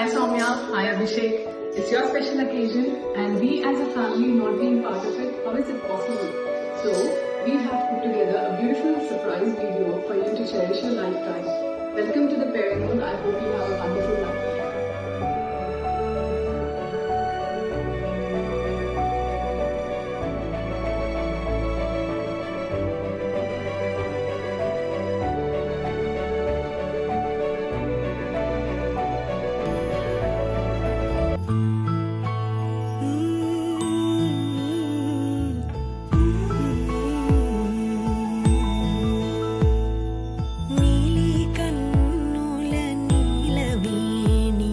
Hi Soumya, hi Abhishek. It's your special occasion and we as a family not being part of it, how is it possible? So we have put together a beautiful surprise video for you to cherish your lifetime. Welcome to the parenthood. I hope you have a wonderful life. నీలి కన్నుల నీలవేణి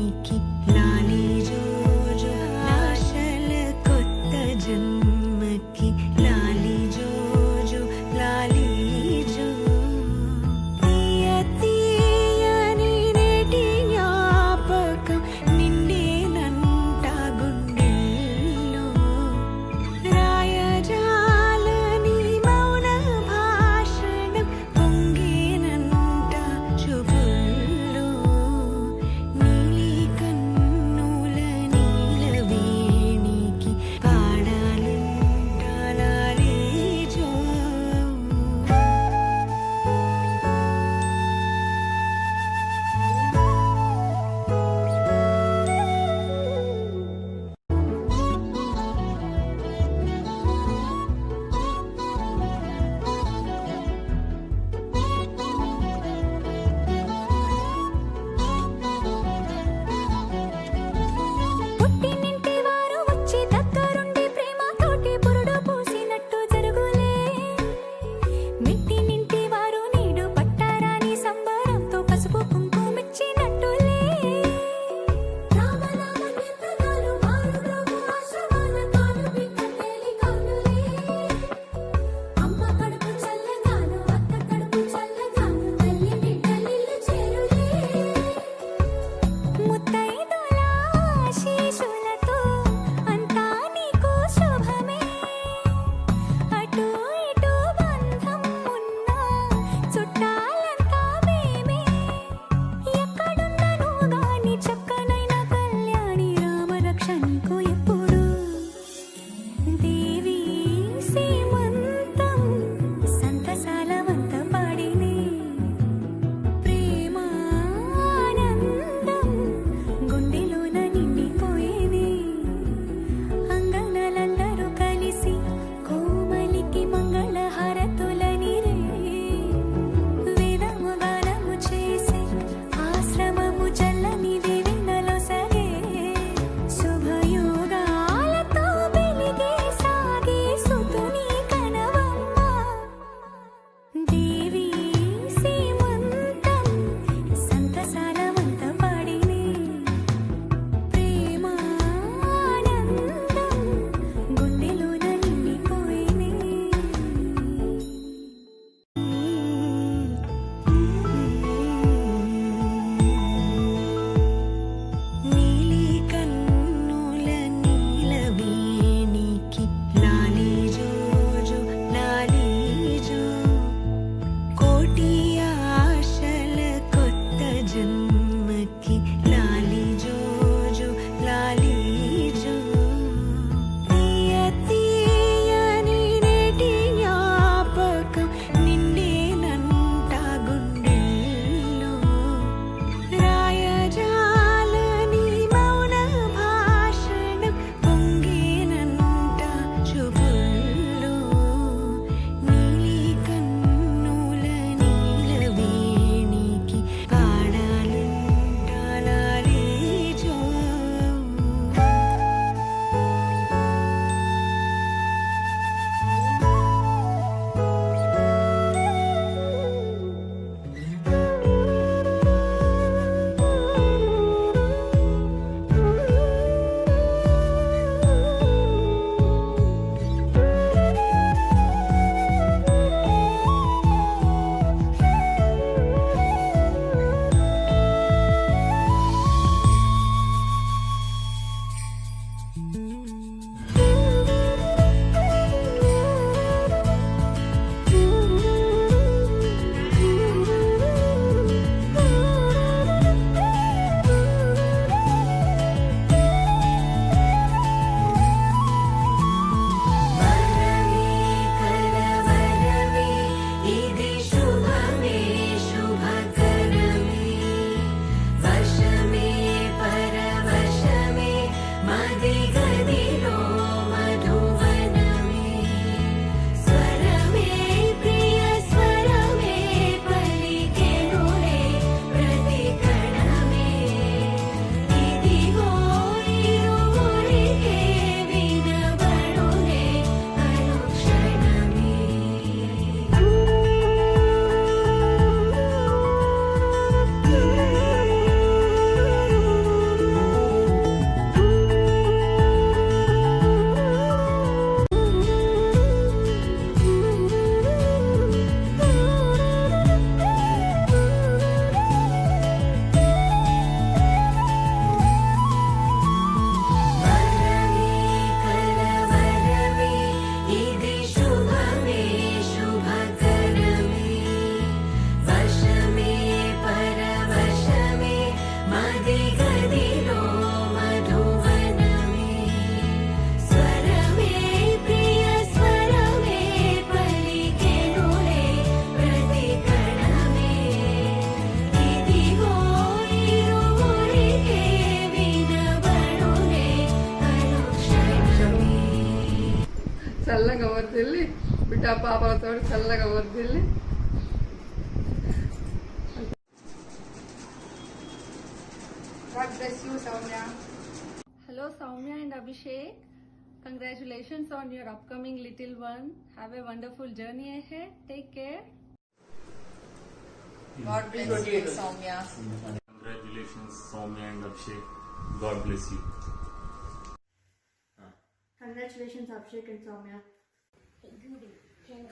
బిడ్డ పాపలతో చల్లగా వద్దిల్లి. God bless you, Soumya. Hello, Soumya and Abhishek. Congratulations on your upcoming little one. Have a wonderful journey ahead. Take care. God bless you, Soumya. Congratulations, Soumya and Abhishek. God bless you. Congratulations, Abhishek and Soumya.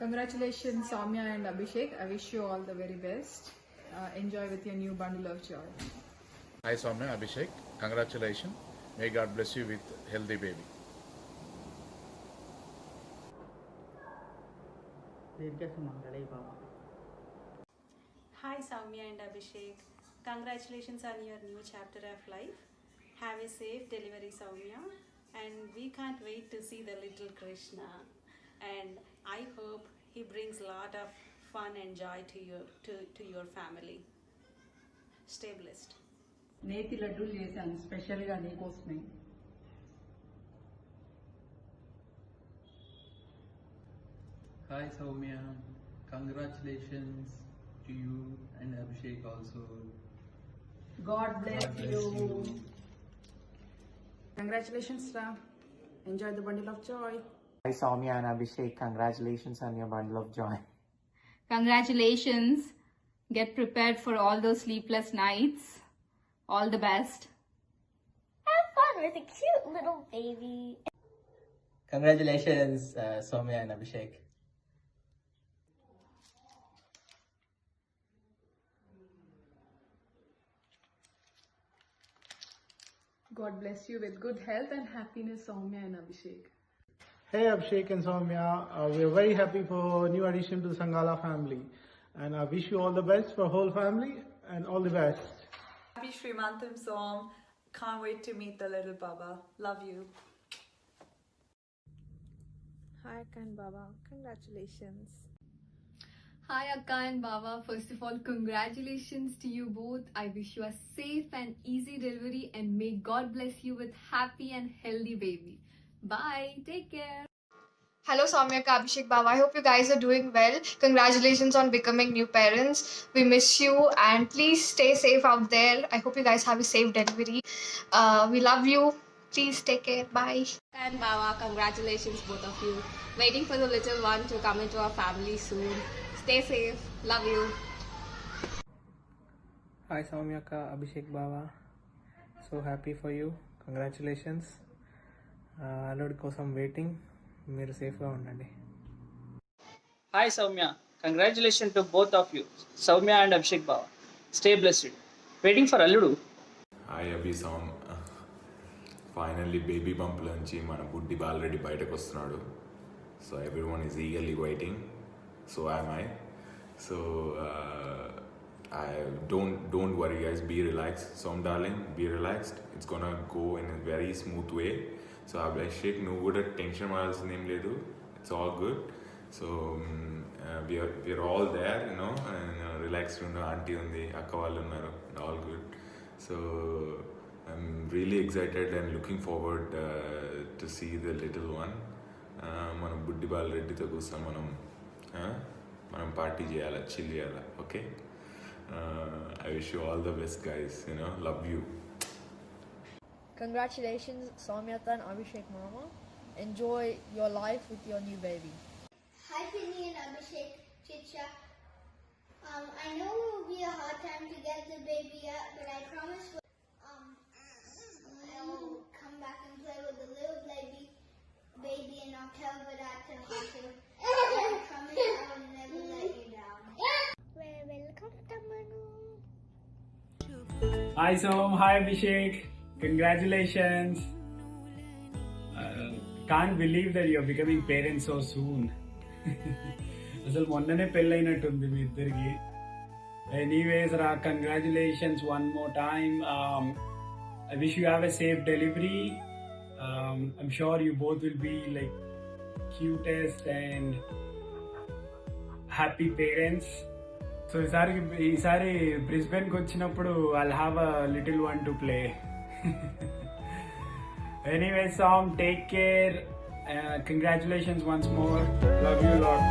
Congratulations, Soumya and Abhishek. I wish you all the very best. Enjoy with your new bundle of joy. Hi Soumya, Abhishek. Congratulations. May God bless you with healthy baby. Hi Soumya and Abhishek. Congratulations on your new chapter of life. Have a safe delivery, Soumya. And we can't wait to see the little Krishna. And I hope he brings a lot of fun and joy to your family. Stay blessed. నేతి లడ్డూలు చేశాను స్పెషల్గా నీకోసమే. Hi Soumya, congratulations to you and Abhishek also. God bless you. Congratulations, Ram. Enjoy the bundle of joy. Hi Soumya and Abhishek, congratulations on your bundle of joy. Congratulations. Get prepared for all those sleepless nights. All the best. Have fun with a cute little baby. Congratulations, Soumya and Abhishek. God bless you with good health and happiness, Soumya and Abhishek. Hey Abhishek and Soumya, we are very happy for new addition to the Sangala family, and I wish you all the best for whole family and all the best. Happy Shrimantam Som. Can't wait to meet the little Baba. Love you. Hi Akka and Baba, congratulations. Hi Akka and Baba. First of all, congratulations to you both. I wish you a safe and easy delivery and may God bless you with happy and healthy baby. Bye. Take care. Hello Soumya, Abhishek, Baba. I hope you guys are doing well. Congratulations on becoming new parents. We miss you and please stay safe out there. I hope you guys have a safe delivery. We love you. Please take care. Bye. And Baba, congratulations both of you. Waiting for the little one to come into our family soon. Stay safe. Love you. Hi Soumya, Abhishek, Baba. So happy for you. Congratulations. Alludu kosam waiting. మీరు సేఫ్గా ఉండండి. Hi Soumya, congratulations to both of you, Soumya and Abhishek Baba. Stay blessed. Waiting for Alludu. Hi Abhi Som. Finally baby bump నుంచి మన బుడ్డి already బయటకు వస్తున్నాడు. So everyone is eagerly waiting. So am I. So don't worry guys, be relaxed. Som darling, be relaxed. It's gonna go in a very smooth way. So Abhishek, నువ్వు కూడా tension పడాల్సింది ఏం లేదు. It's all good. So we're all there, you know, and relaxed ఉండు, aunty ఉంది, అక్క వాళ్ళు ఉన్నారు, all good. So I'm really excited and looking forward to see the little one. మనం బుడ్డి బాల్ రెడ్డితో కూర్చొని మనం పార్టీ చేయాలి, చిల్ చేయాలి. Okay, I wish you all the best guys, you know, love you. Congratulations, Soumya and Abhishek Mama. Enjoy your life with your new baby. Hi Pinny and Abhishek, Chicha. I know it will be a hard time to get the baby up, but I promise I will come back and play with the little baby in October at the hospital. I promise I will never let you down. Welcome to Manu. Hi Som, hi Abhishek. Congratulations. Can't believe that you're becoming parents so soon. అసలు మొన్ననే పెళ్ళైనట్టుంది మీ ఇద్దరికి. Anyways, congratulations one more time. I wish you have a safe delivery. I'm sure you both will be like cutest and happy parents. So ఈసారి బ్రిస్బెన్కి వచ్చినప్పుడు I'll have a little one to play. Anyway, Som, take care. Congratulations once more. Love you a lot.